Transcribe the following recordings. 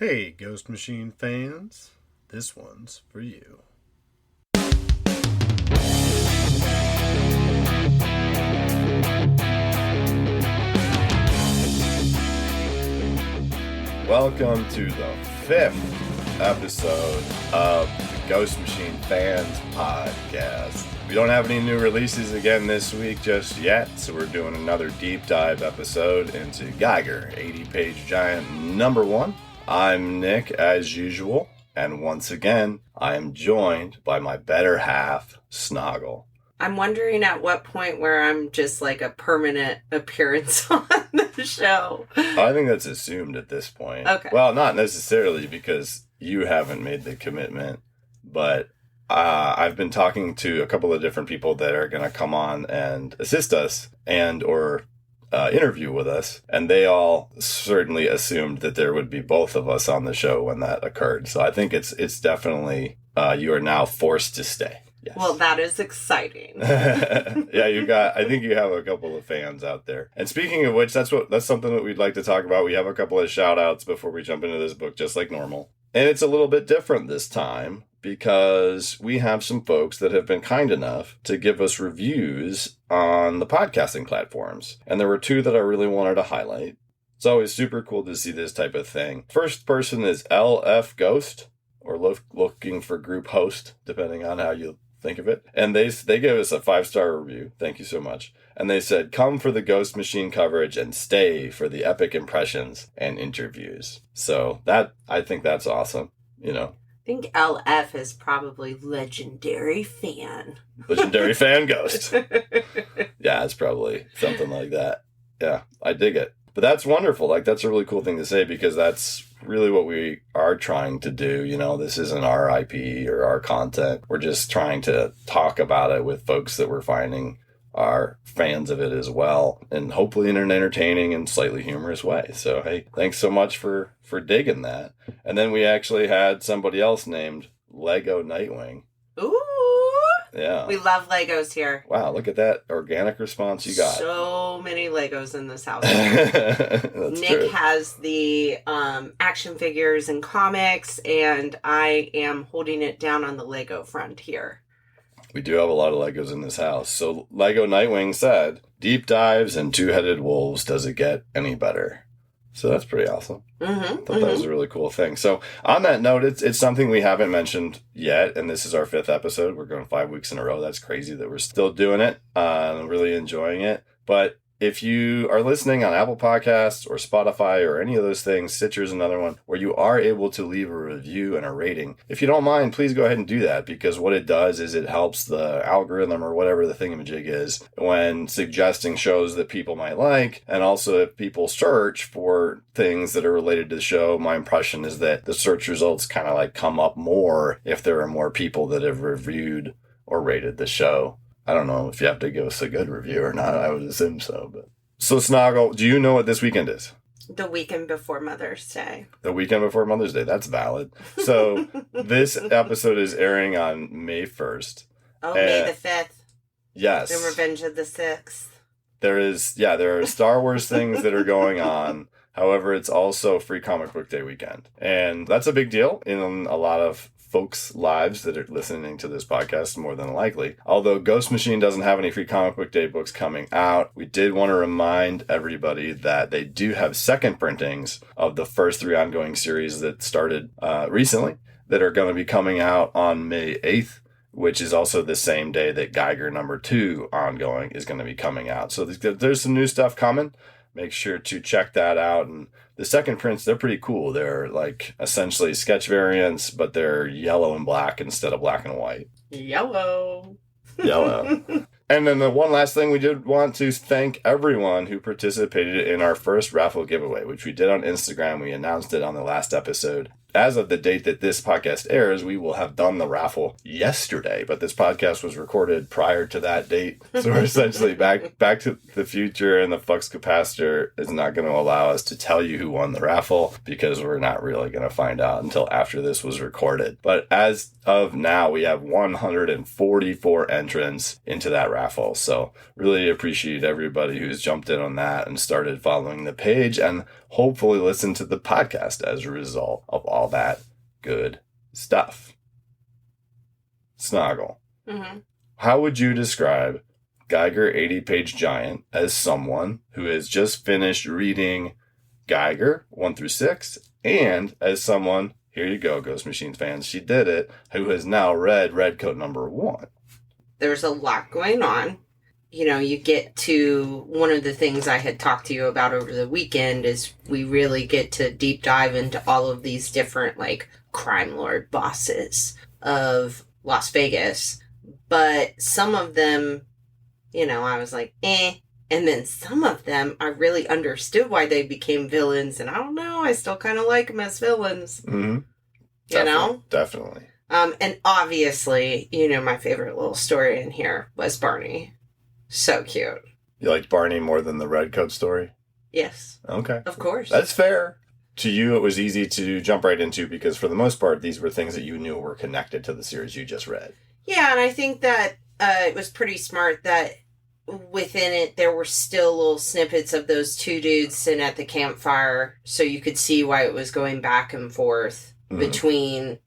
Hey, Ghost Machine fans, this one's for you. Welcome to the 5th episode of the Ghost Machine Fans Podcast. We don't have any new releases again this week just yet, so we're doing another deep dive episode into Geiger, 80-page giant number 1. I'm Nick, as usual, and once again, I am joined by my better half, Snoggle. I'm wondering at what point where I'm just like a permanent appearance on the show. I think that's assumed at this point. Okay. Well, not necessarily because you haven't made the commitment, but I've been talking to a couple of different people that are going to come on and assist us and or interview with us, and they all certainly assumed that there would be both of us on the show when that occurred. So I think it's definitely you are now forced to stay. Yes. Well, that is exciting. Yeah, I think you have a couple of fans out there. And speaking of which, that's something that we'd like to talk about. We have a couple of shout outs before we jump into this book, just like normal. And it's a little bit different this time because we have some folks that have been kind enough to give us reviews on the podcasting platforms. And there were two that I really wanted to highlight. It's always super cool to see this type of thing. First person is LF Ghost, or looking for group host, depending on how you think of it. And they gave us a 5-star review. Thank you so much. And they said, come for the Ghost Machine coverage and stay for the epic impressions and interviews. So I think that's awesome. You know, I think LF is probably legendary fan. Legendary fan ghost. Yeah, it's probably something like that. Yeah, I dig it. But that's wonderful. Like, that's a really cool thing to say because that's really what we are trying to do. You know, this isn't our IP or our content. We're just trying to talk about it with folks that we're finding are fans of it as well, and hopefully in an entertaining and slightly humorous way. So, hey, thanks so much for digging that. And then we actually had somebody else named Lego Nightwing. Ooh! Yeah. We love Legos here. Wow, look at that organic response you got. So many Legos in this house. Nick true. Has the action figures and comics, and I am holding it down on the Lego front here. We do have a lot of Legos in this house. So Lego Nightwing said, deep dives and two-headed wolves, does it get any better? So that's pretty awesome. I thought that was a really cool thing. So on that note, it's something we haven't mentioned yet, and this is our 5th episode. We're going 5 weeks in a row. That's crazy that we're still doing it. I'm really enjoying it. But if you are listening on Apple Podcasts or Spotify or any of those things, Stitcher is another one, where you are able to leave a review and a rating. If you don't mind, please go ahead and do that, because what it does is it helps the algorithm or whatever the thingamajig is when suggesting shows that people might like. And also if people search for things that are related to the show, my impression is that the search results kind of like come up more if there are more people that have reviewed or rated the show. I don't know if you have to give us a good review or not. I would assume so. But so, Snoggle, do you know what this weekend is? The weekend before Mother's Day. The weekend before Mother's Day. That's valid. So this episode is airing on May 1st. Oh, May the 5th. Yes. The Revenge of the 6th. There are Star Wars things that are going on. However, it's also Free Comic Book Day weekend. And that's a big deal in a lot of folks' lives that are listening to this podcast, more than likely. Although Ghost Machine doesn't have any Free Comic Book Day books coming out, we did want to remind everybody that they do have second printings of the first 3 ongoing series that started recently that are going to be coming out on May 8th, which is also the same day that Geiger number 2 ongoing is going to be coming out. So there's some new stuff coming. Make sure to check that out. And the second prints, they're pretty cool. They're like essentially sketch variants, but they're yellow and black instead of black and white. Yellow. And then the one last thing, we did want to thank everyone who participated in our first raffle giveaway, which we did on Instagram. We announced it on the last episode. As of the date that this podcast airs, we will have done the raffle yesterday, but this podcast was recorded prior to that date. So we're essentially back to the future, and the flux capacitor is not going to allow us to tell you who won the raffle because we're not really going to find out until after this was recorded. But as of now, we have 144 entrants into that raffle. So really appreciate everybody who's jumped in on that and started following the page. And hopefully listen to the podcast as a result of all that good stuff. Snoggle. Mm-hmm. How would you describe Geiger 80-page giant as someone who has just finished reading Geiger 1 through 6, and as someone, here you go, Ghost Machine fans, she did it, who has now read Redcoat number 1? There's a lot going on. You know, you get to one of the things I had talked to you about over the weekend is we really get to deep dive into all of these different, like, crime lord bosses of Las Vegas. But some of them, you know, I was like, eh. And then some of them, I really understood why they became villains. And I don't know, I still kind of like them as villains. Mm-hmm. You know? Definitely. And obviously, you know, my favorite little story in here was Barney. So cute. You liked Barney more than the Redcoat story? Yes. Okay. Of course. That's fair. To you, it was easy to jump right into because for the most part, these were things that you knew were connected to the series you just read. Yeah, and I think that it was pretty smart that within it, there were still little snippets of those two dudes sitting at the campfire so you could see why it was going back and forth between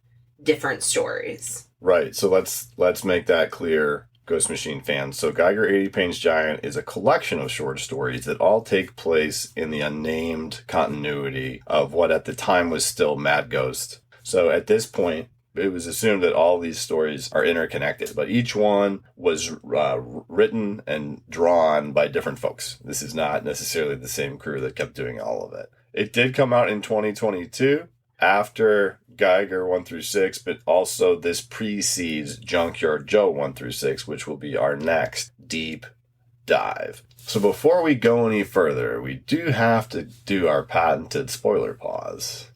different stories. Right. So let's make that clear, Ghost Machine fans. So Geiger 80-Page Giant is a collection of short stories that all take place in the unnamed continuity of what at the time was still Mad Ghost. So at this point, it was assumed that all these stories are interconnected, but each one was written and drawn by different folks. This is not necessarily the same crew that kept doing all of it. It did come out in 2022 after Geiger 1 through 6, but also this precedes Junkyard Joe 1 through 6, which will be our next deep dive. So before we go any further, we do have to do our patented spoiler pause,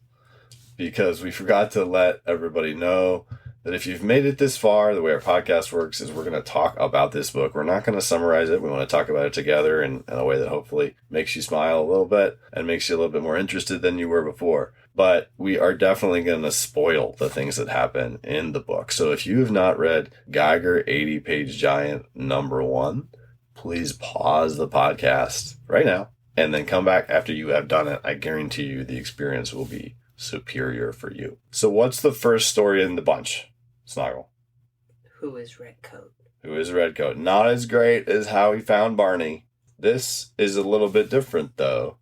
because we forgot to let everybody know that if you've made it this far, the way our podcast works is we're going to talk about this book. We're not going to summarize it. We want to talk about it together in a way that hopefully makes you smile a little bit and makes you a little bit more interested than you were before. But we are definitely going to spoil the things that happen in the book. So if you have not read Geiger 80-Page Giant number 1, please pause the podcast right now and then come back after you have done it. I guarantee you the experience will be superior for you. So what's the first story in the bunch, Snoggle? Who is Redcoat? Who is Redcoat? Not as great as how he found Barney. This is a little bit different, though.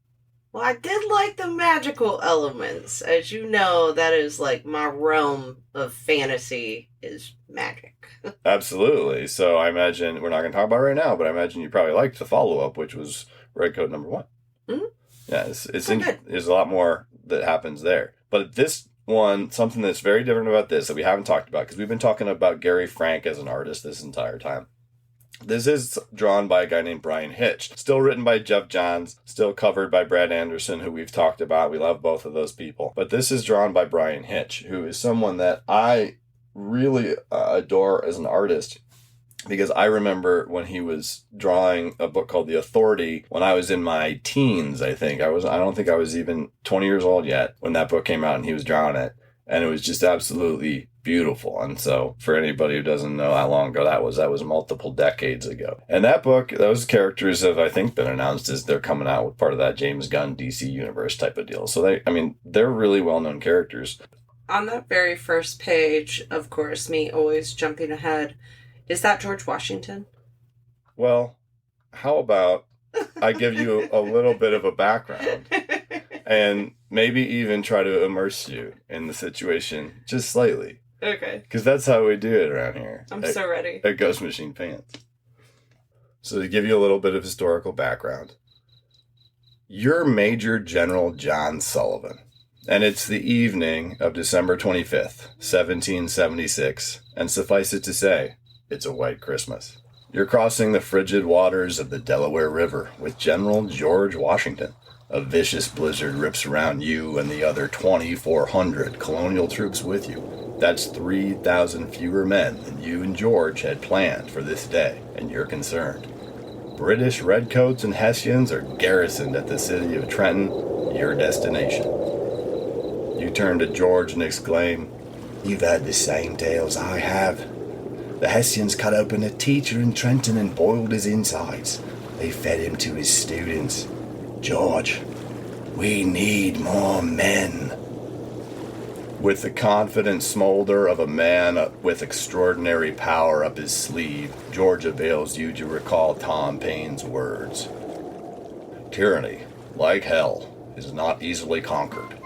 Well, I did like the magical elements. As you know, that is like my realm of fantasy is magic. Absolutely. So I imagine, we're not going to talk about it right now, but I imagine you probably liked the follow-up, which was Redcoat number 1. Mm-hmm. Yeah, there's a lot more that happens there. But this one, something that's very different about this that we haven't talked about, because we've been talking about Gary Frank as an artist this entire time. This is drawn by a guy named Brian Hitch. Still written by Jeff Johns, still covered by Brad Anderson, who we've talked about. We love both of those people. But this is drawn by Brian Hitch, who is someone that I really adore as an artist. Because I remember when he was drawing a book called The Authority when I was in my teens, I think. I don't think I was even 20 years old yet when that book came out and he was drawing it. And it was just absolutely beautiful. And so for anybody who doesn't know how long ago that was multiple decades ago. And that book, those characters have, I think, been announced as they're coming out with part of that James Gunn DC Universe type of deal. So they're really well-known characters. On that very first page, of course, me always jumping ahead, is that George Washington? Well, how about I give you a little bit of a background and maybe even try to immerse you in the situation just slightly. Okay. Because that's how we do it around here. I'm so ready. At Ghost Machine Pants. So to give you a little bit of historical background, you're Major General John Sullivan. And it's the evening of December 25th, 1776. And suffice it to say, it's a white Christmas. You're crossing the frigid waters of the Delaware River with General George Washington. A vicious blizzard rips around you and the other 2,400 colonial troops with you. That's 3,000 fewer men than you and George had planned for this day, and you're concerned. British redcoats and Hessians are garrisoned at the city of Trenton, your destination. You turn to George and exclaim, "You've heard the same tales I have. The Hessians cut open a teacher in Trenton and boiled his insides. They fed him to his students. George, We need more men. With the confident smolder of a man with extraordinary power up his sleeve, George avails you to recall Tom Paine's words. Tyranny, like hell, is not easily conquered.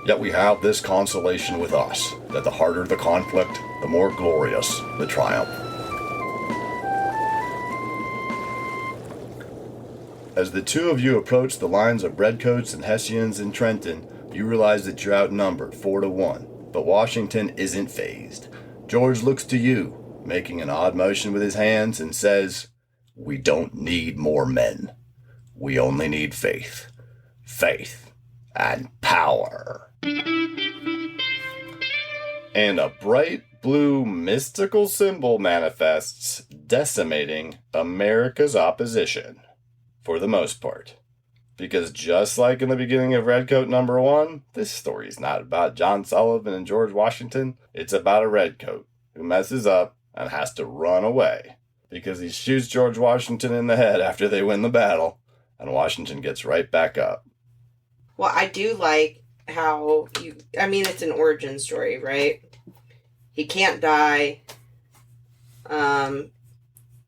Yet we have this consolation with us, that the harder the conflict, the more glorious the triumph. As the two of you approach the lines of Redcoats and Hessians in Trenton, you realize that you're outnumbered 4-1, but Washington isn't fazed. George looks to you, making an odd motion with his hands, and says, "We don't need more men. We only need faith. Faith and power." And a bright blue mystical symbol manifests, decimating America's opposition. For the most part. Because just like in the beginning of Redcoat #1, this story is not about John Sullivan and George Washington. It's about a Redcoat who messes up and has to run away. Because he shoots George Washington in the head after they win the battle, and Washington gets right back up. Well, I do like how it's an origin story, right? He can't die. I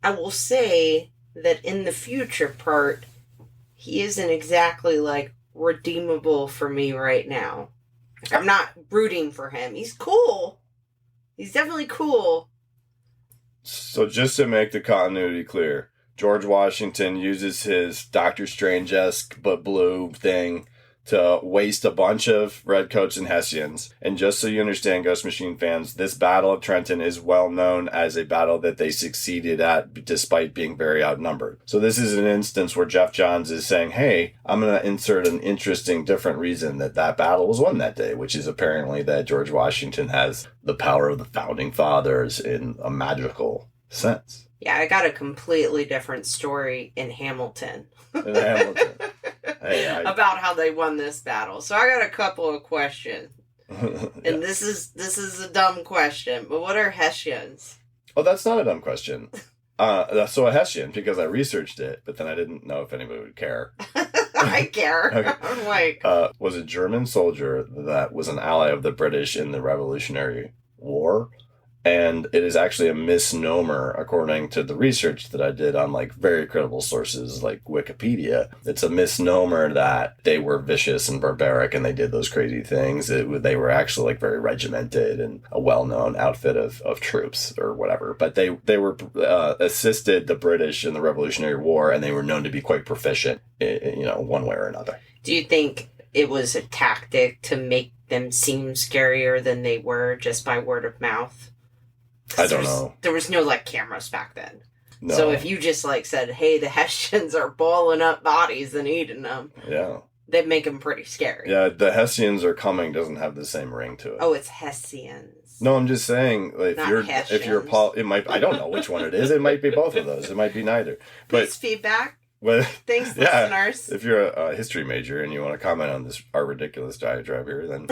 will say that in the future part, he isn't exactly, redeemable for me right now. I'm not rooting for him. He's cool. He's definitely cool. So just to make the continuity clear, George Washington uses his Doctor Strange-esque but blue thing to waste a bunch of Redcoats and Hessians. And just so you understand, Ghost Machine fans, this Battle of Trenton is well known as a battle that they succeeded at despite being very outnumbered. So this is an instance where Jeff Johns is saying, hey, I'm going to insert an interesting, different reason that battle was won that day, which is apparently that George Washington has the power of the Founding Fathers in a magical sense. Yeah, I got a completely different story in Hamilton. Hey, about how they won this battle. So I got a couple of questions. Yeah. And this is a dumb question, but what are Hessians? Oh, that's not a dumb question. So a Hessian, because I researched it, but then I didn't know if anybody would care. I care. Okay. I'm like... was a German soldier that was an ally of the British in the Revolutionary War. And it is actually a misnomer, according to the research that I did on very credible sources like Wikipedia. It's a misnomer that they were vicious and barbaric and they did those crazy things. They were actually very regimented and a well-known outfit of troops or whatever. But they were assisted the British in the Revolutionary War, and they were known to be quite proficient, one way or another. Do you think it was a tactic to make them seem scarier than they were just by word of mouth? I don't know. There was no cameras back then. No. So if you just said, hey, the Hessians are balling up bodies and eating them. Yeah. They'd make them pretty scary. Yeah, the Hessians are coming doesn't have the same ring to it. Oh, it's Hessians. No, I'm just saying if you're Paul, it might, I don't know which one it is. It might be both of those. It might be neither. Please feedback. Well, thanks, yeah, listeners. If you're a history major and you want to comment on our ridiculous diatribe here, then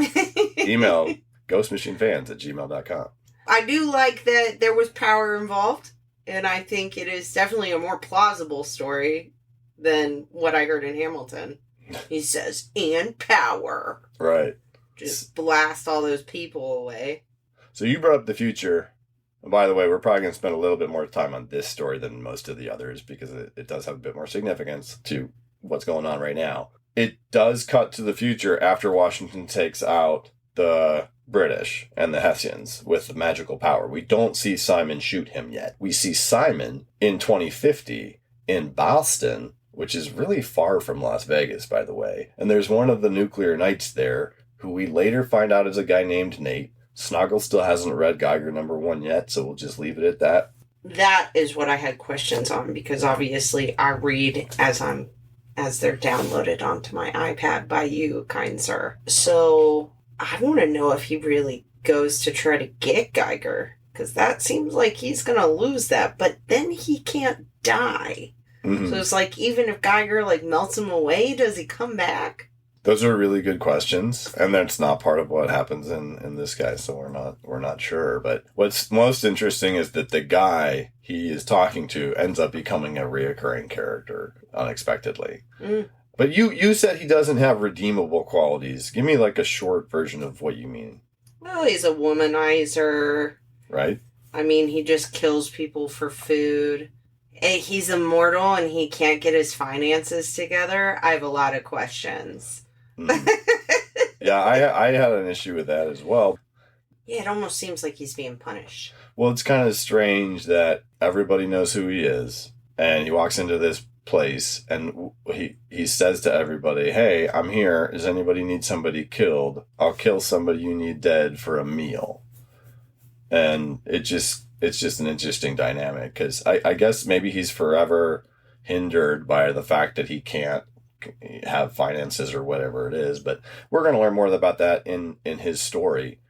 email ghostmachinefans@gmail.com. I do like that there was power involved, and I think it is definitely a more plausible story than what I heard in Hamilton. He says, and power. Right. Just blast all those people away. So you brought up the future. And by the way, we're probably going to spend a little bit more time on this story than most of the others because it does have a bit more significance to what's going on right now. It does cut to the future after Washington takes out the British and the Hessians with the magical power. We don't see Simon shoot him yet. We see Simon in 2050 in Boston, which is really far from Las Vegas, by the way. And there's one of the nuclear knights there who we later find out is a guy named Nate. Snoggle still hasn't read Geiger #1 yet, so we'll just leave it at that. That is what I had questions on, because obviously I read as they're downloaded onto my iPad by you, kind sir. So I want to know if he really goes to try to get Geiger, because that seems like he's going to lose that, but then he can't die. Mm-hmm. So it's even if Geiger melts him away, does he come back? Those are really good questions, and that's not part of what happens in this guy, so we're not sure. But what's most interesting is that the guy he is talking to ends up becoming a reoccurring character unexpectedly. Mm. But you said he doesn't have redeemable qualities. Give me like a short version of what you mean. Well, he's a womanizer. Right? I mean, he just kills people for food. He's immortal and he can't get his finances together. I have a lot of questions. Mm. Yeah, I had an issue with that as well. Yeah, it almost seems like he's being punished. Well, it's kind of strange that everybody knows who he is, and he walks into this place, and he says to everybody, "Hey, I'm here. Does anybody need somebody killed? I'll kill somebody you need dead for a meal." And it's just an interesting dynamic, because I guess maybe he's forever hindered by the fact that he can't have finances or whatever it is. But we're going to learn more about that in his story.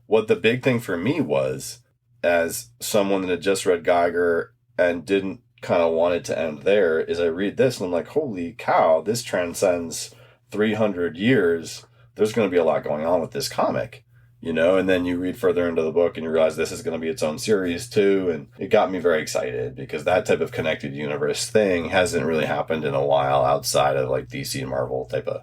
What the big thing for me was, as someone that had just read Geiger and didn't kind of want it to end there, is I read this and I'm like, holy cow, this transcends 300 years. There's going to be a lot going on with this comic, you know? And then you read further into the book and you realize this is going to be its own series too. And it got me very excited, because that type of connected universe thing hasn't really happened in a while outside of like DC and Marvel type of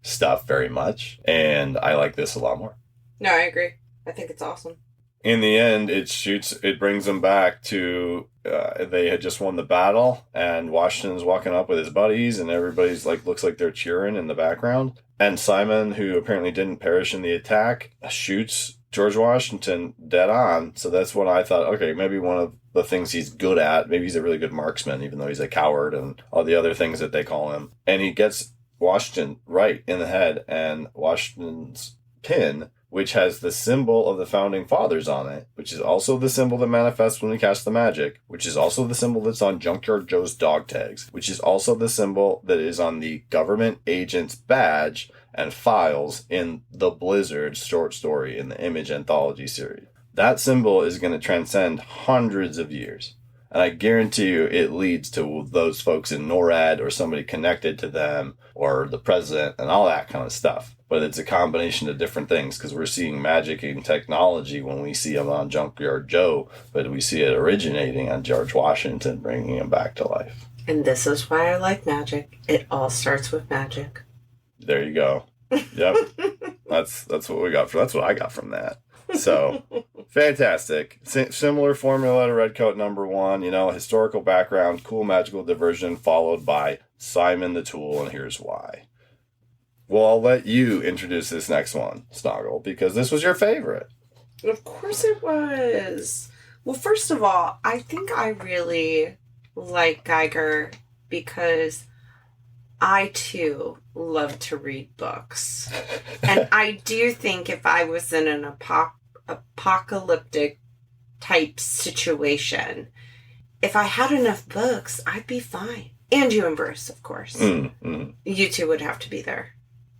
stuff very much. And I like this a lot more. No, I agree. I think it's awesome. In the end, it brings them back to, they had just won the battle, and Washington's walking up with his buddies, and everybody's like, looks like they're cheering in the background. And Simon, who apparently didn't perish in the attack, shoots George Washington dead on. So that's when I thought, okay, maybe one of the things he's good at, maybe he's a really good marksman, even though he's a coward and all the other things that they call him. And he gets Washington right in the head, and Washington's pin, which has the symbol of the Founding Fathers on it, which is also the symbol that manifests when we cast the magic, which is also the symbol that's on Junkyard Joe's dog tags, which is also the symbol that is on the government agent's badge and files in the Blizzard short story in the Image anthology series. That symbol is going to transcend hundreds of years. And I guarantee you it leads to those folks in NORAD or somebody connected to them or the president and all that kind of stuff. But it's a combination of different things, because we're seeing magic and technology when we see them on Junkyard Joe, but we see it originating on George Washington, bringing him back to life. And this is why I like magic. It all starts with magic. There you go. Yep. That's what we got. That's what I got from that. So, fantastic. Similar formula to Redcoat #1, you know, historical background, cool magical diversion, followed by Simon the Tool, and here's why. Well, I'll let you introduce this next one, Snoggle, because this was your favorite. Of course it was. Well, first of all, I think I really like Geiger because I, too, love to read books. And I do think if I was in an apocalyptic type situation, if I had enough books, I'd be fine. And you and Bruce, of course. You two would have to be there.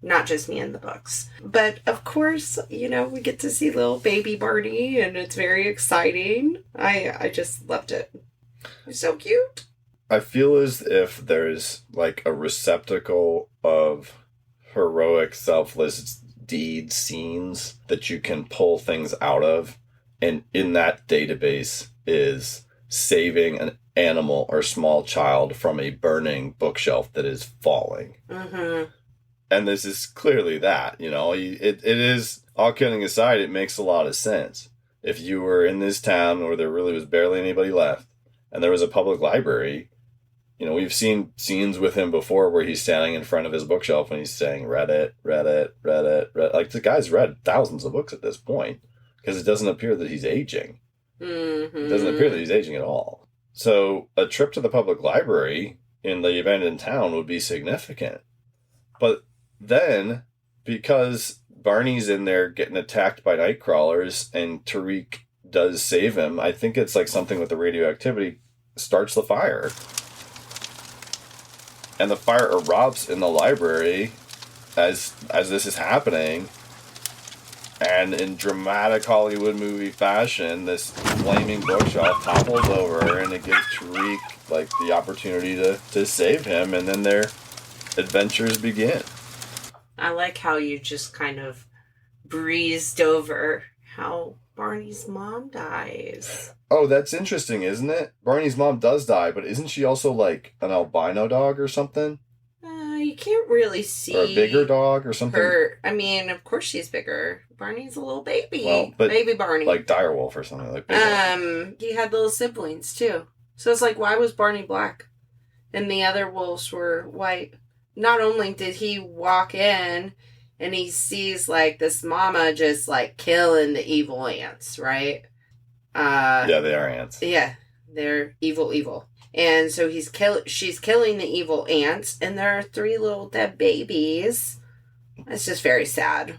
Not just me and the books. But, of course, you know, we get to see little baby Barney, and it's very exciting. I just loved it. He's so cute. I feel as if there's, like, a receptacle of heroic, selfless deed scenes that you can pull things out of. And in that database is saving an animal or small child from a burning bookshelf that is falling. Mm-hmm. And this is clearly that, you know, it is, all kidding aside, it makes a lot of sense. If you were in this town where there really was barely anybody left and there was a public library, you know, we've seen scenes with him before where he's standing in front of his bookshelf and he's saying, read it. Like, the guy's read thousands of books at this point, because it doesn't appear that he's aging. Mm-hmm. It doesn't appear that he's aging at all. So a trip to the public library in the abandoned town would be significant. But then, because Barney's in there getting attacked by night crawlers and Tariq does save him, I think it's like something with the radioactivity starts the fire. And the fire erupts in the library as this is happening. And in dramatic Hollywood movie fashion, this flaming bookshelf topples over, and it gives Tariq like the opportunity to save him, and then their adventures begin. I like how you just kind of breezed over how Barney's mom dies. Oh, that's interesting, isn't it? Barney's mom does die, but isn't she also like an albino dog or something? You can't really see... Or a bigger dog or something? I mean, of course she's bigger. Barney's a little baby. Well, but baby Barney. Like direwolf or something. Like he had little siblings, too. So it's like, why was Barney black? And the other wolves were white. Not only did he walk in and he sees, like, this mama just, like, killing the evil ants, right? Yeah, they are ants. Yeah, they're evil. And so she's killing the evil ants, and there are 3 little dead babies. It's just very sad.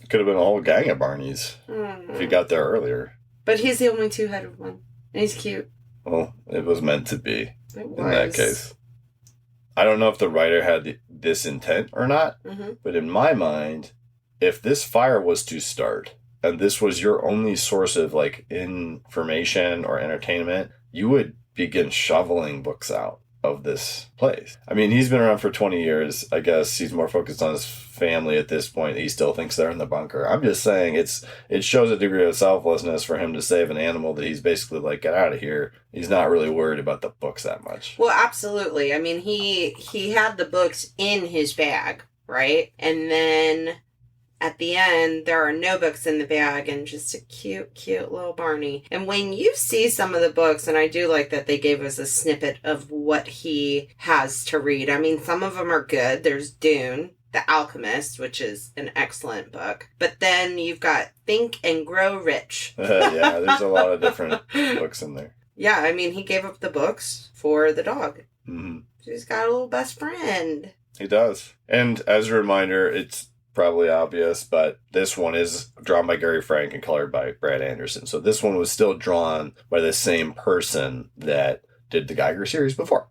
Could have been a whole gang of Barneys if he got there earlier. But he's the only 2-headed one. And he's cute. Well, it was meant to be. It was. In that case. I don't know if the writer had this intent or not, but in my mind, if this fire was to start, and this was your only source of, like, information or entertainment, you would begin shoveling books out of this place. I mean, he's been around for 20 years. I guess he's more focused on his family at this point. He still thinks they're in the bunker. I'm just saying it shows a degree of selflessness for him to save an animal that he's basically like, get out of here. He's not really worried about the books that much. Well, absolutely. I mean, he had the books in his bag, right? And then at the end, there are no books in the bag and just a cute, cute little Barney. And when you see some of the books, and I do like that they gave us a snippet of what he has to read. I mean, some of them are good. There's Dune, The Alchemist, which is an excellent book. But then you've got Think and Grow Rich. Yeah, there's a lot of different books in there. Yeah, I mean, he gave up the books for the dog. Mm-hmm. He's got a little best friend. He does. And as a reminder, it's probably obvious, but this one is drawn by Gary Frank and colored by Brad Anderson. So this one was still drawn by the same person that did the Geiger series before.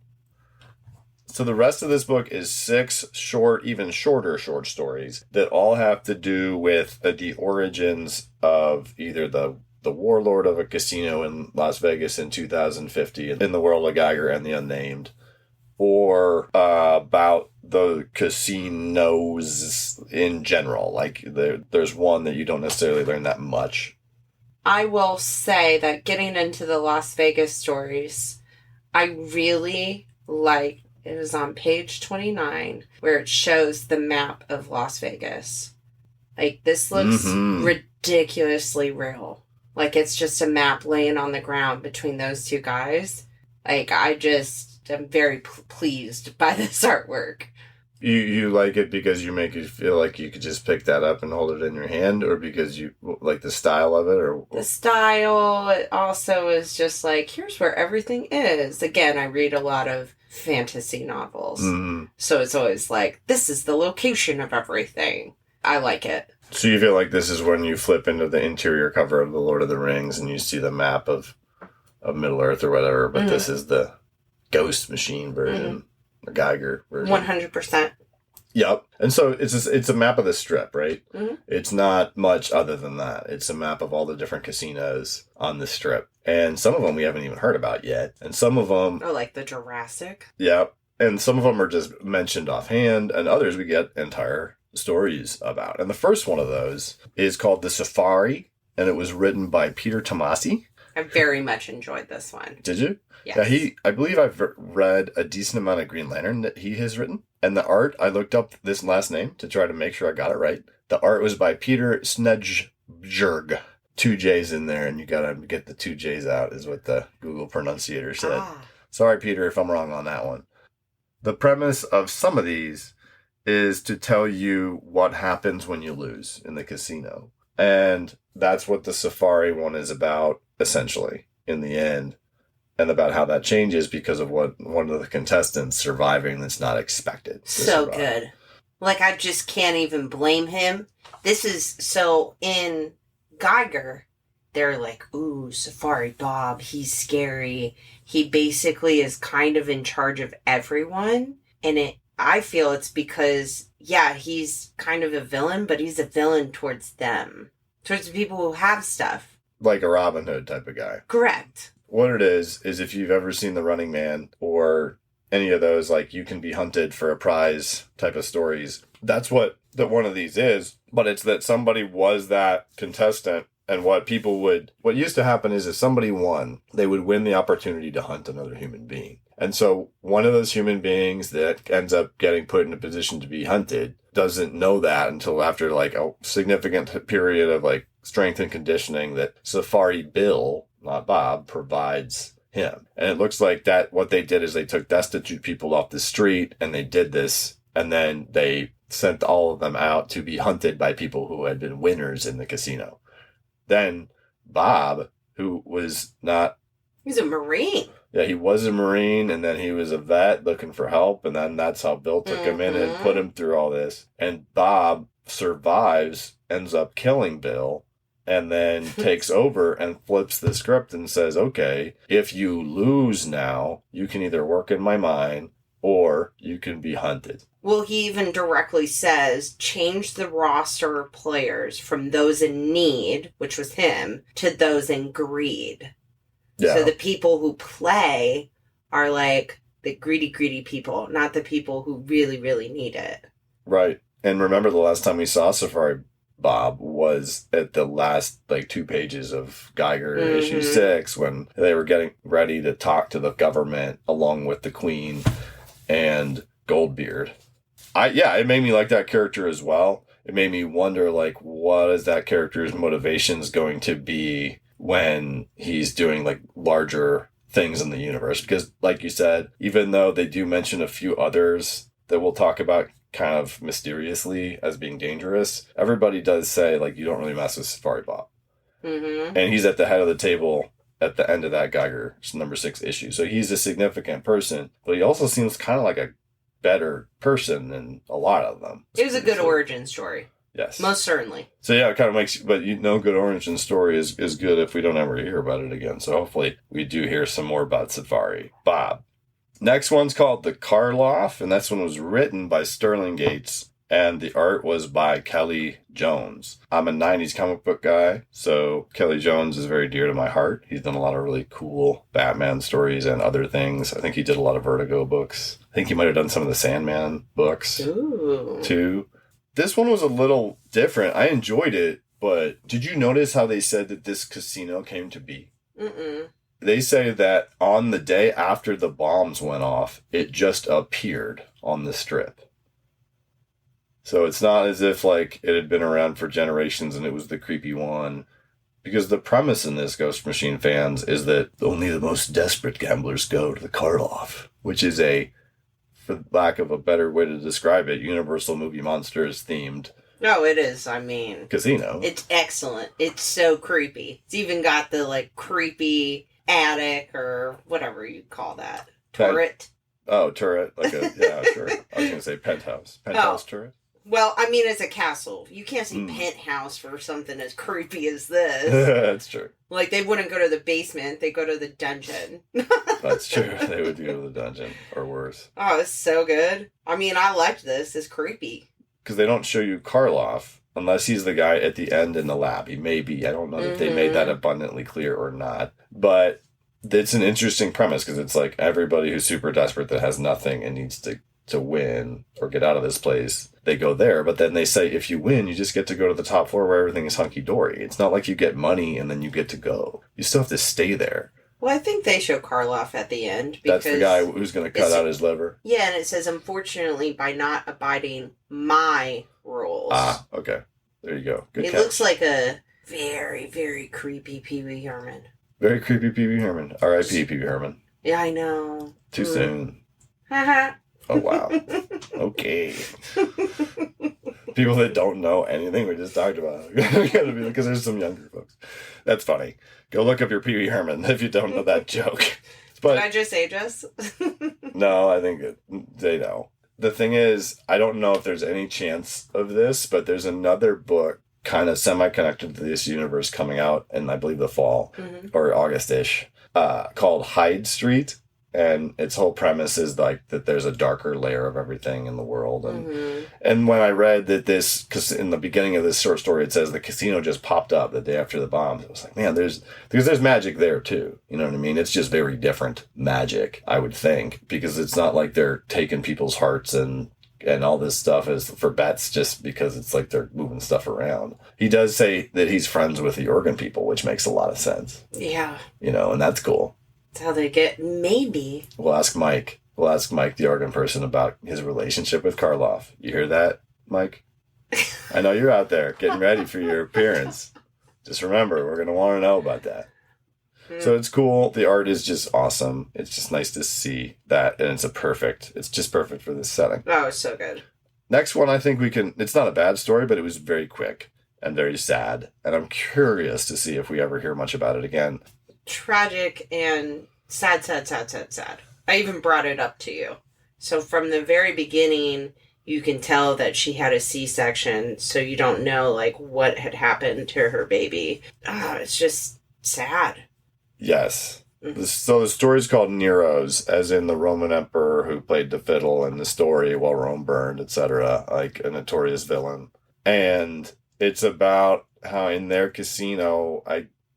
So the rest of this book is 6 short, even shorter short stories that all have to do with the origins of either the warlord of a casino in Las Vegas in 2050 in the world of Geiger and the Unnamed, or about the casinos in general. Like, there's one that you don't necessarily learn that much. I will say that getting into the Las Vegas stories, I really like, it was on page 29, where it shows the map of Las Vegas. Like, this looks ridiculously real. Like, it's just a map laying on the ground between those 2 guys. Like, I'm very pleased by this artwork. You like it because you make it feel like you could just pick that up and hold it in your hand, or because you like the style of it? Or the style, it also is just like, here's where everything is. Again, I read a lot of fantasy novels. So it's always like, this is the location of everything. I like it. So you feel like this is when you flip into the interior cover of The Lord of the Rings and you see the map of Middle-earth or whatever, but this is the Ghost Machine version, the Geiger version. 100%. Yep. And so it's a map of the strip, right? It's not much other than that. It's a map of all the different casinos on the strip. And some of them we haven't even heard about yet. And some of them... Oh, like the Jurassic? Yep. And some of them are just mentioned offhand, and others we get entire stories about. And the first one of those is called The Safari, and it was written by Peter Tomasi. I very much enjoyed this one. Did you? Yes. Yeah, I believe I've read a decent amount of Green Lantern that he has written. And the art, I looked up this last name to try to make sure I got it right. The art was by Peter Snedjberg. 2 J's in there, and you gotta get the 2 J's out, is what the Google pronunciator said. Sorry, Peter, if I'm wrong on that one. The premise of some of these is to tell you what happens when you lose in the casino. And that's what the Safari one is about, essentially, in the end. And about how that changes because of what one of the contestants surviving that's not expected. So good. Like, I just can't even blame him. This is, so in Geiger, they're like, ooh, Safari Bob, he's scary. He basically is kind of in charge of everyone. And I feel it's because, yeah, he's kind of a villain, but he's a villain towards them. Towards the people who have stuff. Like a Robin Hood type of guy. Correct. What it is if you've ever seen The Running Man or any of those, like, you can be hunted for a prize type of stories, that's what one of these is. But it's that somebody was that contestant, and what used to happen is if somebody won, they would win the opportunity to hunt another human being. And so one of those human beings that ends up getting put in a position to be hunted doesn't know that until after like a significant period of like strength and conditioning that Safari Bill, not Bob, provides him. And it looks like that what they did is they took destitute people off the street and they did this, and then they sent all of them out to be hunted by people who had been winners in the casino. Then Bob, who was not... He's a Marine. Yeah, he was a Marine, and then he was a vet looking for help, and then that's how Bill took him in and put him through all this. And Bob survives, ends up killing Bill, and then takes over and flips the script and says, okay, if you lose now, you can either work in my mine or you can be hunted. Well, he even directly says, change the roster of players from those in need, which was him, to those in greed. Yeah. So the people who play are like the greedy people, not the people who really, really need it. Right. And remember the last time we saw Safari Bob was at the last like 2 pages of Geiger issue 6 when they were getting ready to talk to the government along with the Queen and Goldbeard. It made me like that character as well. It made me wonder like what is that character's motivations going to be when he's doing like larger things in the universe, because like you said, even though they do mention a few others that we'll talk about kind of mysteriously as being dangerous, everybody does say like you don't really mess with Safari Bob. And he's at the head of the table at the end of that Geiger number 6 issue, so he's a significant person, but he also seems kind of like a better person than a lot of them. It was a good origin story. Yes. Most certainly. So yeah, it kind of makes, but good origin story is good if we don't ever hear about it again. So hopefully we do hear some more about Safari Bob. Next one's called The Karloff, and this one was written by Sterling Gates, and the art was by Kelly Jones. I'm a 90s comic book guy, so Kelly Jones is very dear to my heart. He's done a lot of really cool Batman stories and other things. I think he did a lot of Vertigo books. I think he might have done some of the Sandman books too. This one was a little different. I enjoyed it, but did you notice how they said that this casino came to be? They say that on the day after the bombs went off, it just appeared on the strip. So it's not as if like it had been around for generations and it was the creepy one. Because the premise in this, Ghost Machine fans, is that only the most desperate gamblers go to the Karloff, which is a, for lack of a better way to describe it, Universal Movie Monsters themed. No, it is. I mean, casino. It's excellent. It's so creepy. It's even got the like creepy attic or whatever you call that. Turret. Turret. Like a turret. I was going to say penthouse. Penthouse turret. Well, I mean, it's a castle. You can't see penthouse for something as creepy as this. That's true. Like, they wouldn't go to the basement. They go to the dungeon. That's true. They would go to the dungeon, or worse. Oh, it's so good. I mean, I liked this. It's creepy. Because they don't show you Karloff, unless he's the guy at the end in the lab. He may be. I don't know if they made that abundantly clear or not. But it's an interesting premise, because it's like everybody who's super desperate that has nothing and needs to win or get out of this place, they go there. But then they say if you win, you just get to go to the top floor where everything is hunky-dory. It's not like you get money and then you get to go. You still have to stay there. Well, I think they show Karloff at the end. Because that's the guy who's going to cut out his liver? Yeah, and it says, unfortunately, by not abiding my rules. Ah, okay. There you go. Good catch. It looks like a very, very creepy Pee Wee Herman. Very creepy Pee Wee Herman. R.I.P. Pee Wee Herman. Yeah, I know. Too soon. Haha. Oh, wow. Okay. People that don't know anything we just talked about. Because there's some younger folks. That's funny. Go look up your Pee Wee Herman if you don't know that joke. But, did I just age us? No, I think they know. The thing is, I don't know if there's any chance of this, but there's another book kind of semi-connected to this universe coming out in, I believe, the fall or August-ish, called Hyde Street. And its whole premise is like that there's a darker layer of everything in the world. And when I read that this, because in the beginning of this short story, it says the casino just popped up the day after the bombs. I was like, man, there's magic there too. You know what I mean? It's just very different magic, I would think, because it's not like they're taking people's hearts and all this stuff is for bets just because it's like they're moving stuff around. He does say that he's friends with the organ people, which makes a lot of sense. Yeah. You know, and that's cool. That's how they get, maybe. We'll ask Mike. We'll ask Mike, the organ person, about his relationship with Karloff. You hear that, Mike? I know you're out there getting ready for your appearance. Just remember, we're going to want to know about that. So it's cool. The art is just awesome. It's just nice to see that. And it's just perfect for this setting. Oh, it's so good. Next one, I think it's not a bad story, but it was very quick and very sad. And I'm curious to see if we ever hear much about it again. Tragic and sad, sad, sad, sad, sad. I even brought it up to you. So from the very beginning, you can tell that she had a C-section, so you don't know, like, what had happened to her baby. It's just sad. Yes. So the story is called Nero's, as in the Roman emperor who played the fiddle in the story while Rome burned, etc., like a notorious villain. And it's about how in their casino,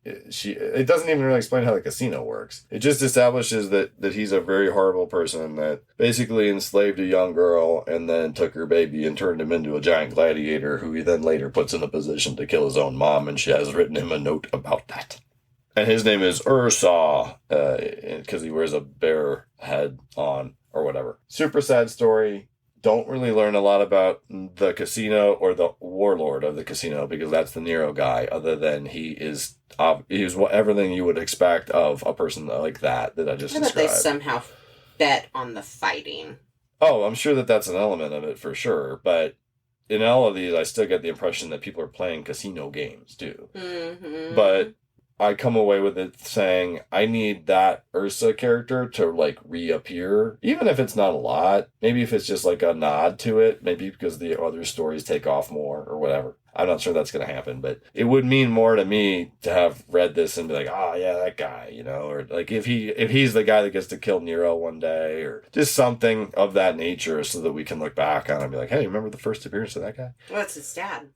it doesn't even really explain how the casino works. It just establishes that he's a very horrible person that basically enslaved a young girl and then took her baby and turned him into a giant gladiator who he then later puts in a position to kill his own mom, and she has written him a note about that. And his name is Ursa, because he wears a bear head on, or whatever. Super sad story. Don't really learn a lot about the casino or the warlord of the casino, because that's the Nero guy, other than he's everything you would expect of a person like that I just described. They somehow bet on the fighting. Oh, I'm sure that's an element of it for sure, but in all of these, I still get the impression that people are playing casino games, too. Mm-hmm. But I come away with it saying, I need that Ursa character to, like, reappear, even if it's not a lot. Maybe if it's just, like, a nod to it, maybe because the other stories take off more or whatever. I'm not sure that's going to happen, but it would mean more to me to have read this and be like, oh, yeah, that guy, you know, or, like, if he's the guy that gets to kill Nero one day, or just something of that nature so that we can look back on it and be like, hey, remember the first appearance of that guy? Well, it's his dad.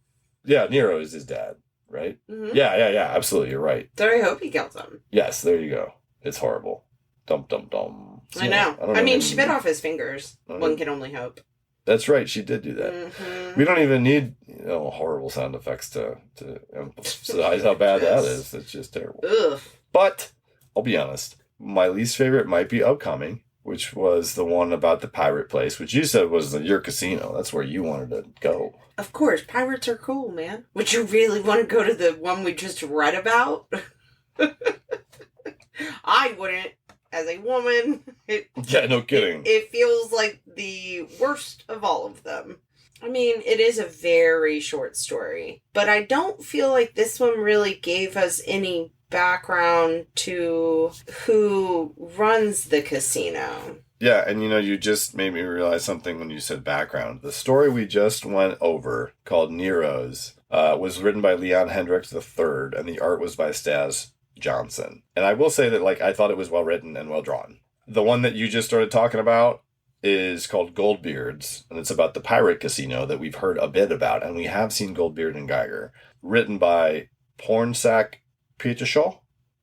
Yeah, Nero is his dad. Right? Mm-hmm. Yeah, absolutely, you're right. So I hope he kills him. Yes, there you go. It's horrible. Dum. So, I know. I mean, she bit off his fingers. One can only hope. That's right, she did do that. Mm-hmm. We don't even need, horrible sound effects to emphasize how bad that is. It's just terrible. Ugh. But, I'll be honest, my least favorite might be upcoming, which was the one about the pirate place, which you said was your casino. That's where you wanted to go. Of course, pirates are cool, man. Would you really want to go to the one we just read about? I wouldn't. As a woman, yeah, no kidding. It feels like the worst of all of them. I mean, it is a very short story, but I don't feel like this one really gave us any background to who runs the casino. Yeah, and you just made me realize something when you said background. The story we just went over, called Nero's, was written by Leon Hendricks III, and the art was by Stas Johnson. And I will say that, I thought it was well written and well drawn. The one that you just started talking about is called Goldbeards, and it's about the pirate casino that we've heard a bit about, and we have seen Goldbeard and Geiger, written by Pornsak Petershaw,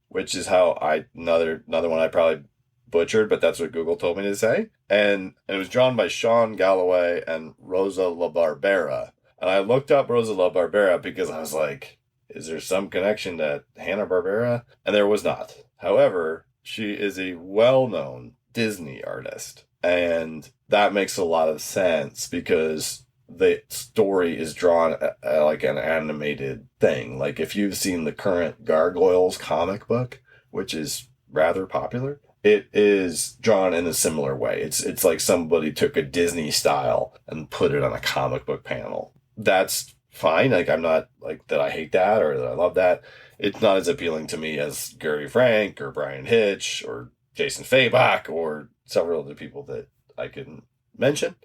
which is how another one I probably butchered, but that's what Google told me to say. And it was drawn by Sean Galloway and Rosa LaBarbera. And I looked up Rosa LaBarbera because I was like, is there some connection to Hanna-Barbera? And there was not. However, she is a well-known Disney artist. And that makes a lot of sense because the story is drawn like an animated thing. Like if you've seen the current Gargoyles comic book, which is rather popular, it is drawn in a similar way. It's like somebody took a Disney style and put it on a comic book panel. That's fine. Like I'm not like that I hate that or that I love that. It's not as appealing to me as Gary Frank or Brian Hitch or Jason Fabach or several other people that I can mention.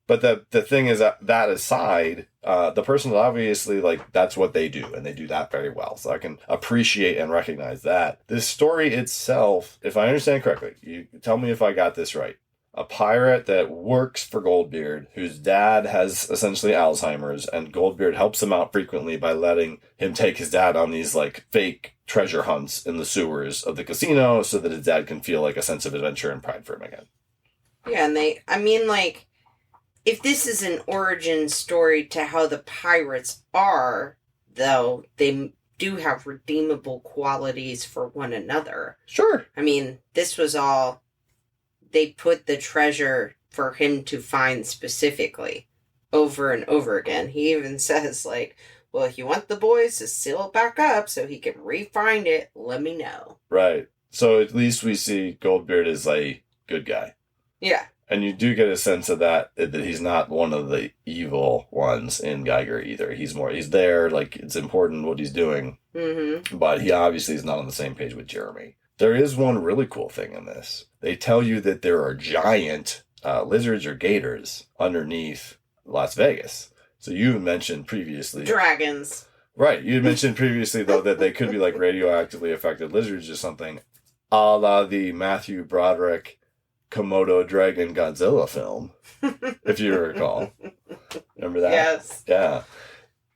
But the thing is that aside, the person obviously, like, that's what they do, and they do that very well. So I can appreciate and recognize that. This story itself, if I understand correctly, you tell me if I got this right. A pirate that works for Goldbeard, whose dad has essentially Alzheimer's, and Goldbeard helps him out frequently by letting him take his dad on these, like, fake treasure hunts in the sewers of the casino so that his dad can feel, like, a sense of adventure and pride for him again. Yeah, and if this is an origin story to how the pirates are, though, they do have redeemable qualities for one another. Sure. I mean, this was all, they put the treasure for him to find specifically over and over again. He even says, like, well, if you want the boys to seal it back up so he can re-find it, let me know. Right. So at least we see Goldbeard as a good guy. Yeah. And you do get a sense of that he's not one of the evil ones in Geiger either. He's there, like, it's important what he's doing. Mm-hmm. But he obviously is not on the same page with Jeremy. There is one really cool thing in this. They tell you that there are giant lizards or gators underneath Las Vegas. So you mentioned previously... Dragons. Right. You had mentioned previously, though, that they could be like radioactively affected lizards or something, a la the Matthew Broderick Komodo Dragon Godzilla film, if you recall. Remember that? Yes. Yeah.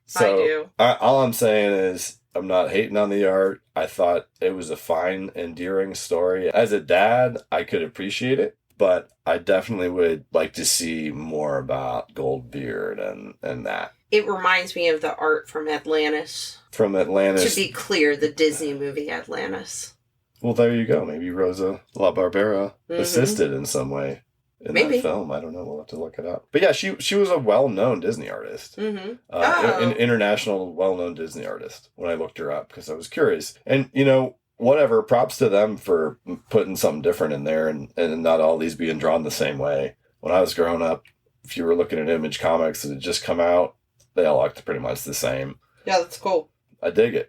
So, I do. All I'm saying is, I'm not hating on the art. I thought it was a fine, endearing story. As a dad, I could appreciate it, but I definitely would like to see more about Goldbeard and that. It reminds me of the art from Atlantis. From Atlantis. To be clear, the Disney movie Atlantis. Well, there you go. Maybe Rosa LaBarbera assisted in some way in that film. I don't know. We'll have to look it up. But yeah, she was a well-known Disney artist. Mm-hmm. An international well-known Disney artist when I looked her up because I was curious. And, whatever, props to them for putting something different in there and not all these being drawn the same way. When I was growing up, if you were looking at Image Comics that had just come out, they all looked pretty much the same. Yeah, that's cool. I dig it.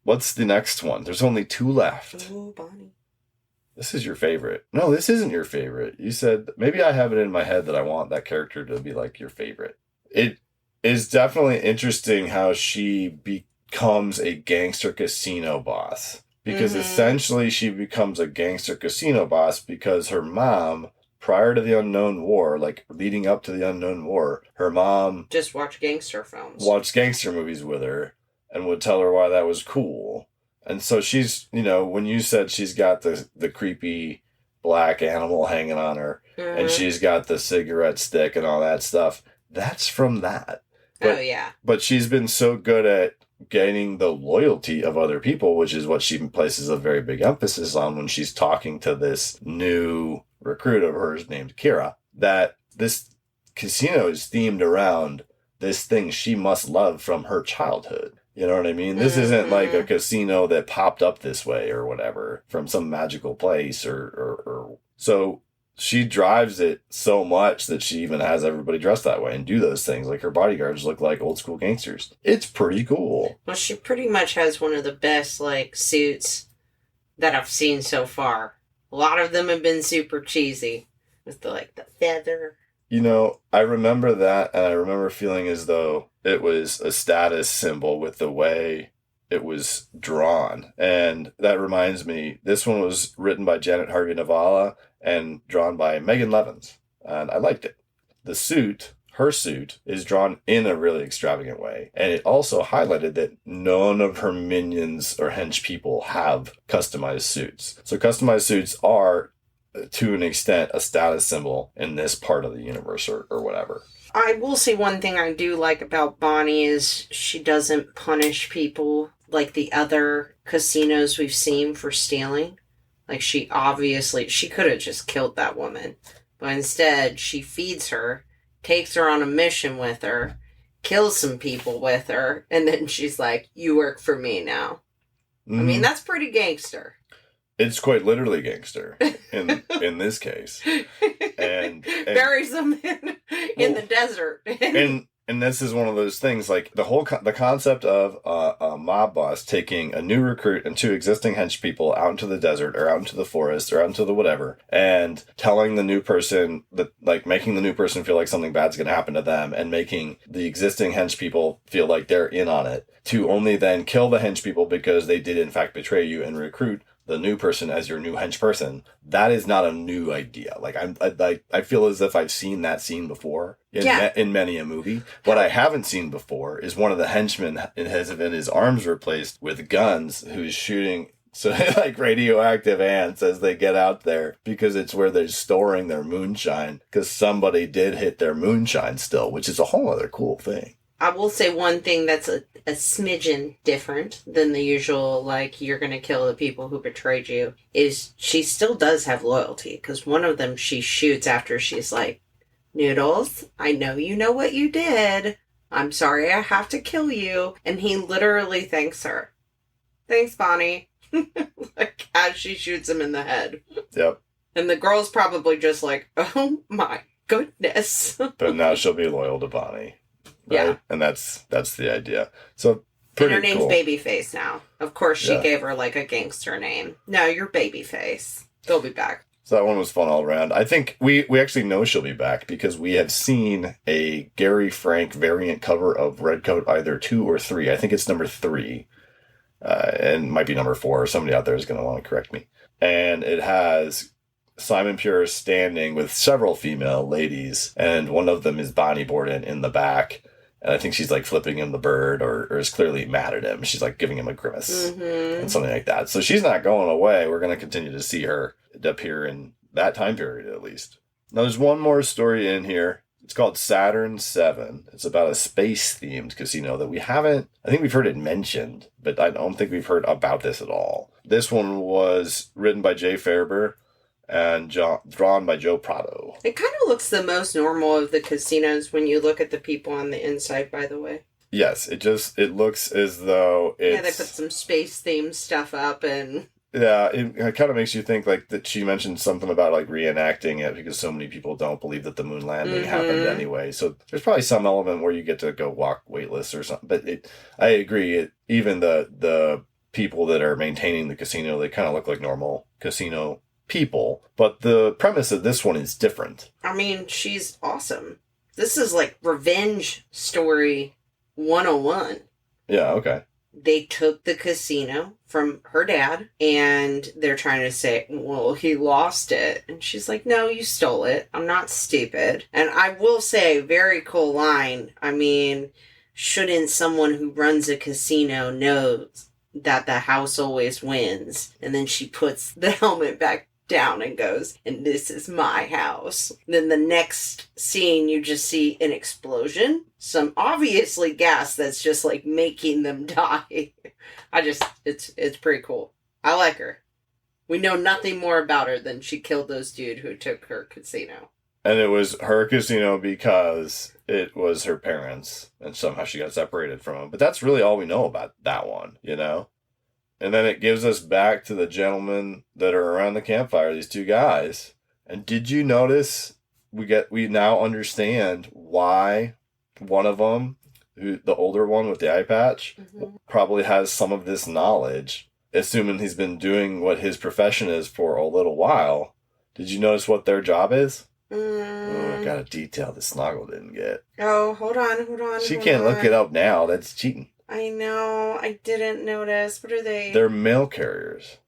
What's the next one? There's only 2 left. Ooh, Bonnie. This is your favorite. No, this isn't your favorite. You said, maybe I have it in my head that I want that character to be like your favorite. It is definitely interesting how she becomes a gangster casino boss. Because essentially she becomes a gangster casino boss because her mom, prior to the Unknown War, like leading up to the Unknown War, her mom... just watched gangster films. Watched gangster movies with her. And would tell her why that was cool. And so she's, when you said she's got the creepy black animal hanging on her, and she's got the cigarette stick and all that stuff, that's from that. But, yeah. But she's been so good at gaining the loyalty of other people, which is what she places a very big emphasis on when she's talking to this new recruit of hers named Kira, that this casino is themed around this thing she must love from her childhood. You know what I mean? This isn't like a casino that popped up this way or whatever from some magical place or so she drives it so much that she even has everybody dressed that way and do those things. Like her bodyguards look like old school gangsters. It's pretty cool. Well, she pretty much has one of the best suits that I've seen so far. A lot of them have been super cheesy with the feather. I remember that, and I remember feeling as though it was a status symbol with the way it was drawn. And that reminds me, this one was written by Janet Harvey Navala and drawn by Megan Levins. And I liked it. The suit, her suit, is drawn in a really extravagant way. And it also highlighted that none of her minions or hench people have customized suits. So customized suits are, to an extent, a status symbol in this part of the universe or whatever. I will say one thing I do like about Bonnie is she doesn't punish people like the other casinos we've seen for stealing. Like, she could have just killed that woman. But instead, she feeds her, takes her on a mission with her, kills some people with her, and then she's like, you work for me now. I mean, that's pretty gangster. It's quite literally gangster in this case, and buries them in the desert. and this is one of those things, like the concept of a mob boss taking a new recruit and 2 existing hench people out into the desert or out into the forest or out into the whatever, and telling the new person that, like, making the new person feel like something bad's going to happen to them, and making the existing hench people feel like they're in on it, to only then kill the hench people because they did in fact betray you and recruit the new person as your new hench person. That is not a new idea. Like, I feel as if I've seen that scene before in many a movie. What I haven't seen before is one of the henchmen has his arms replaced with guns, who's shooting like radioactive ants as they get out there, because it's where they're storing their moonshine, because somebody did hit their moonshine still, which is a whole other cool thing. I will say one thing that's a smidgen different than the usual, like, you're going to kill the people who betrayed you, is she still does have loyalty. Because one of them she shoots after she's like, Noodles, I know you know what you did. I'm sorry I have to kill you. And he literally thanks her. Thanks, Bonnie. Like, as she shoots him in the head. Yep. And the girl's probably just like, oh my goodness. But now she'll be loyal to Bonnie. Right? Yeah. And that's the idea. So, pretty and her name's cool. Babyface now. Of course, she gave her, like, a gangster name. No, you're Babyface. They'll be back. So that one was fun all around. I think we actually know she'll be back because we have seen a Gary Frank variant cover of Redcoat, either 2 or 3. I think it's number 3. And might be number 4. Somebody out there is going to want to correct me. And it has Simon Pure standing with several female ladies, and one of them is Bonnie Borden in the back. And I think she's like flipping him the bird or is clearly mad at him. She's like giving him a grimace and something like that. So she's not going away. We're going to continue to see her appear in that time period at least. Now there's one more story in here. It's called Saturn 7. It's about a space-themed casino that I think we've heard it mentioned, but I don't think we've heard about this at all. This one was written by Jay Faerber and drawn by Joe Prado. It kind of looks the most normal of the casinos when you look at the people on the inside, by the way. Yes, it looks as though it's... Yeah, they put some space-themed stuff up and... Yeah, it kind of makes you think, like, that she mentioned something about, like, reenacting it because so many people don't believe that the moon landing happened anyway. So there's probably some element where you get to go walk weightless or something. But I agree, even the people that are maintaining the casino, they kind of look like normal casino people. But the premise of this one is different. I mean, she's awesome. This is like revenge story 101. Yeah, okay. They took the casino from her dad, and they're trying to say, well, he lost it. And she's like, no, you stole it. I'm not stupid. And I will say, very cool line. I mean, shouldn't someone who runs a casino know that the house always wins? And then she puts the helmet back down and goes, and this is my house. Then the next scene, you just see an explosion. Some obviously gas that's just like making them die. It's pretty cool. I like her. We know nothing more about her than she killed those dude who took her casino. And it was her casino because it was her parents, and somehow she got separated from them. But that's really all we know about that one, you know? And then it gives us back to the gentlemen that are around the campfire, these 2 guys. And did you notice we now understand why one of them, the older one with the eye patch, probably has some of this knowledge, assuming he's been doing what his profession is for a little while. Did you notice what their job is? Oh, I got a detail that Snoggle didn't get. Oh, hold on. She can't look it up now. That's cheating. I know. I didn't notice. What are they? They're mail carriers.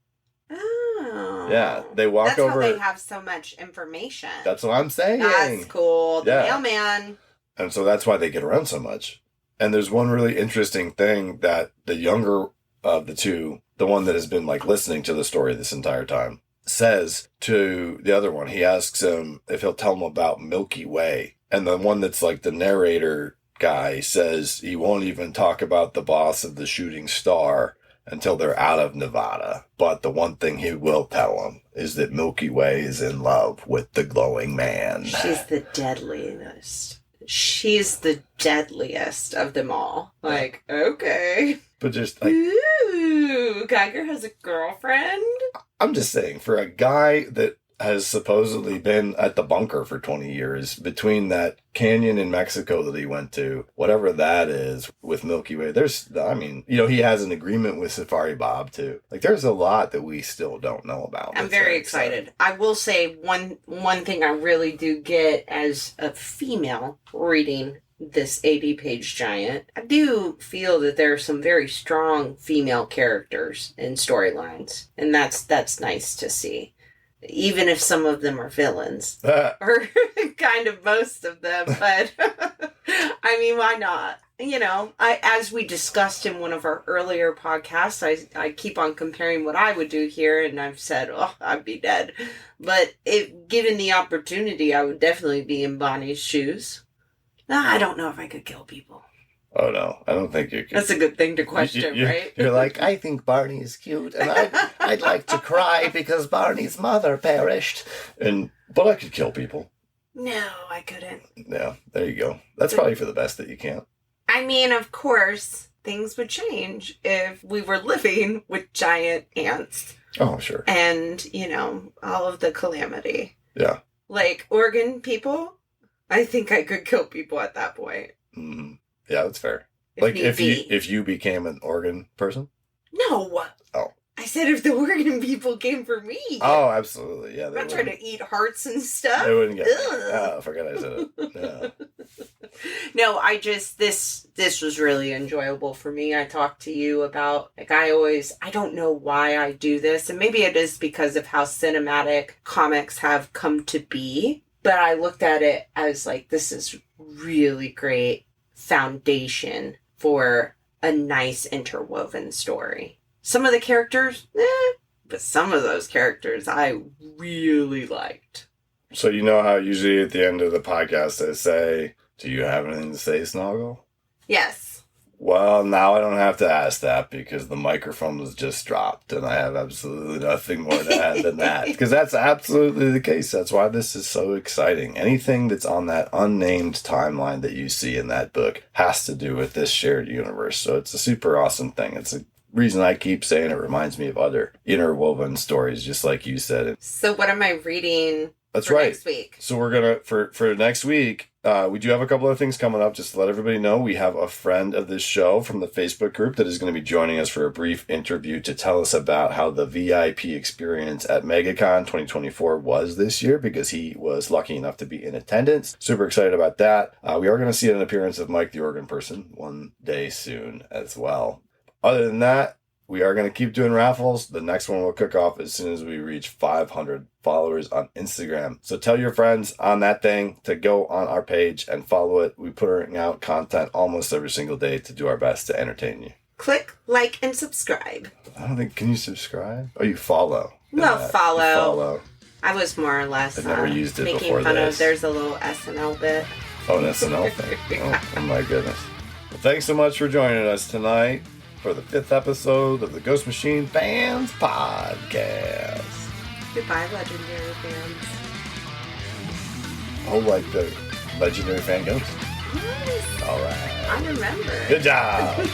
Oh. Yeah, they walk over. That's how they have so much information. That's what I'm saying. That's cool. The mailman. And so that's why they get around so much. And there's one really interesting thing that the younger of the 2, the one that has been like listening to the story this entire time, says to the other one. He asks him if he'll tell him about Milky Way. And the one that's like the narrator guy says he won't even talk about the boss of the shooting star until they're out of Nevada. But the one thing he will tell him is that Milky Way is in love with the glowing man. She's the deadliest. She's the deadliest of them all. Like, okay. But just like... Ooh, Geiger has a girlfriend? I'm just saying, for a guy that has supposedly been at the bunker for 20 years, between that canyon in Mexico that he went to, whatever that is, with Milky Way, he has an agreement with Safari Bob, too. Like, there's a lot that we still don't know about. I'm very excited. I will say one thing I really do get as a female reading this 80-page giant. I do feel that there are some very strong female characters in storylines, and that's nice to see. Even if some of them are villains. Or kind of most of them, but I mean, why not? You know, as we discussed in one of our earlier podcasts, I keep on comparing what I would do here, and I've said, oh, I'd be dead. But if given the opportunity, I would definitely be in Bonnie's shoes. I don't know if I could kill people. Oh, no. I don't think you can. That's a good thing to question, right? You're like, I think Barney is cute, and I'd like to cry because Barney's mother perished. But I could kill people. No, I couldn't. Yeah, there you go. That's probably for the best that you can't. I mean, of course, things would change if we were living with giant ants. Oh, sure. And, all of the calamity. Yeah. Like, Oregon people, I think I could kill people at that point. Mm-hmm. Yeah, that's fair. If you became an Oregon person? No. Oh. I said if the Oregon people came for me. Oh, absolutely. Yeah. I'm not trying to eat hearts and stuff. They wouldn't get me. Oh, I forgot I said it. Yeah. No, this was really enjoyable for me. I talked to you about, I don't know why I do this, and maybe it is because of how cinematic comics have come to be, but I looked at it as like, this is really great foundation for a nice interwoven story. Some of the characters, but some of those characters I really liked. So you know how usually at the end of the podcast I say, do you have anything to say, Snoggle? Yes. Well, now I don't have to ask that because the microphone was just dropped and I have absolutely nothing more to add than that. Because that's absolutely the case. That's why this is so exciting. Anything that's on that unnamed timeline that you see in that book has to do with this shared universe. So it's a super awesome thing. It's a reason I keep saying it reminds me of other interwoven stories, just like you said. So what am I reading? That's for right. Next week? So we're going to, for next week, we do have a couple of things coming up. Just to let everybody know, we have a friend of this show from the Facebook group that is going to be joining us for a brief interview to tell us about how the VIP experience at MegaCon 2024 was this year, because he was lucky enough to be in attendance. Super excited about that. We are going to see an appearance of Mike the Oregon Person one day soon as well. Other than that, we are going to keep doing raffles. The next one will kick off as soon as we reach 500 followers on Instagram. So tell your friends on that thing to go on our page and follow it. We put out content almost every single day to do our best to entertain you. Click, like, and subscribe. I don't think, can you subscribe? Oh, you follow. Well, follow. You follow. I was more or less I've never used it making before fun this. of, there's a little SNL bit. Oh, an SNL thing. Oh my goodness. Well, thanks so much for joining us tonight for the 5th episode of the Ghost Machine Fans Podcast. Goodbye, legendary fans. Oh, like the legendary fan ghost? Yes. All right. I remember. Good job.